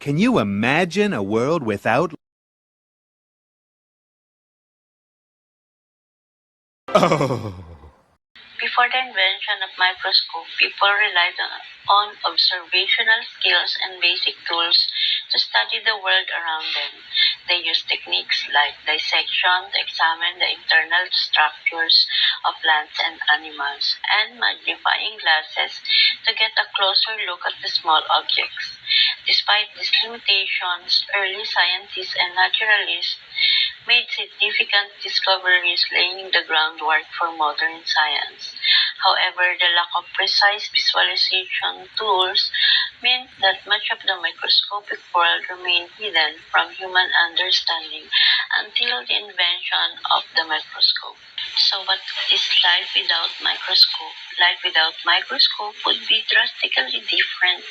Can you imagine a world without... Oh. Before the invention of microscope, people relied on observational skills and basic tools to study the world around them. They used techniques like dissection to examine the internal structures of plants and animals, and magnifying glasses to get a closer look at the small objects. Despite these limitations, early scientists and naturalists made significant discoveries laying the groundwork for modern science. However, the lack of precise visualization tools meant that much of the microscopic world remained hidden from human understanding until the invention of the microscope. So what is life without microscope? Life without microscope would be drastically different,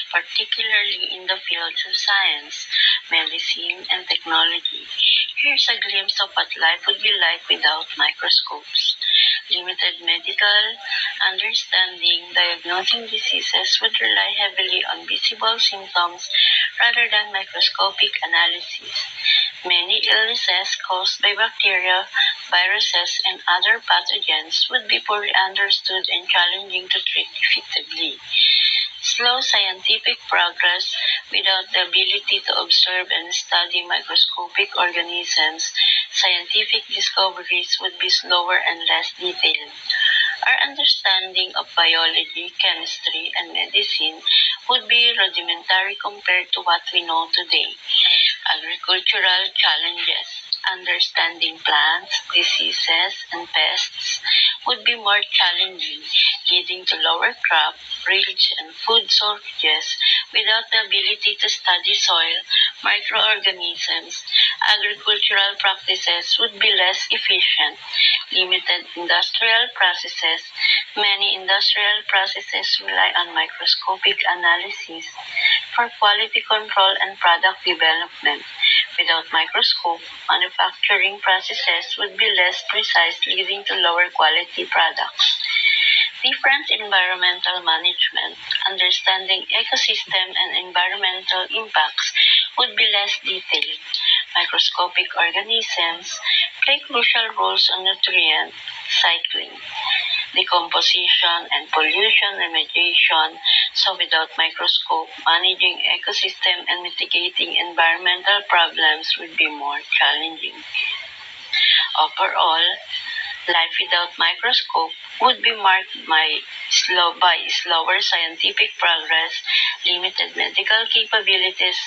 particularly in the fields of science, medicine, and technology. Here's a glimpse of what life would be like without microscopes. Limited medical understanding, diagnosing diseases would rely heavily on visible symptoms rather than microscopic analysis. Many illnesses caused by bacteria, viruses, and other pathogens would be poorly understood and challenging to treat effectively. Slow scientific progress without the ability to observe and study microscopic organisms, scientific discoveries would be slower and less detailed. Our understanding of biology, chemistry, and medicine would be rudimentary compared to what we know today. Agricultural challenges. Understanding plants, diseases, and pests would be more challenging, leading to lower crop yields and food shortages. Without the ability to study soil, microorganisms, agricultural practices would be less efficient. Limited industrial processes. Many industrial processes rely on microscopic analysis for quality control and product development. Without microscope, manufacturing processes would be less precise, leading to lower quality products. Different environmental management. Understanding ecosystem and environmental impacts would be less detailed. Microscopic organisms play crucial roles on nutrient cycling, decomposition, and pollution remediation. So without microscope, managing ecosystem and mitigating environmental problems would be more challenging. Overall, life without microscope would be marked by slower scientific progress, limited medical capabilities,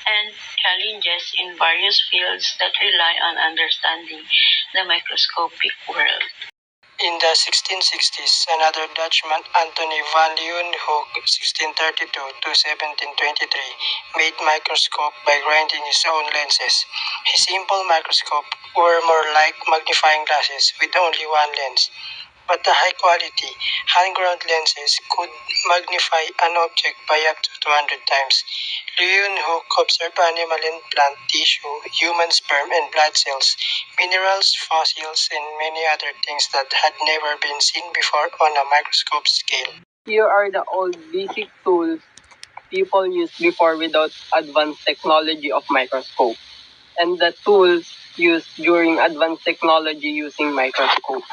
and challenges in various fields that rely on understanding the microscopic world. In the 1660s, another Dutchman, Anthony van Leeuwenhoek (1632 to 1723), made microscope by grinding his own lenses. His simple microscope were more like magnifying glasses with only one lens. But the high-quality, hand-ground lenses could magnify an object by up to 200 times. Leeuwenhoek observed animal and plant tissue, human sperm and blood cells, minerals, fossils, and many other things that had never been seen before on a microscope scale. Here are the old basic tools people used before without advanced technology of microscope, and the tools used during advanced technology using microscope.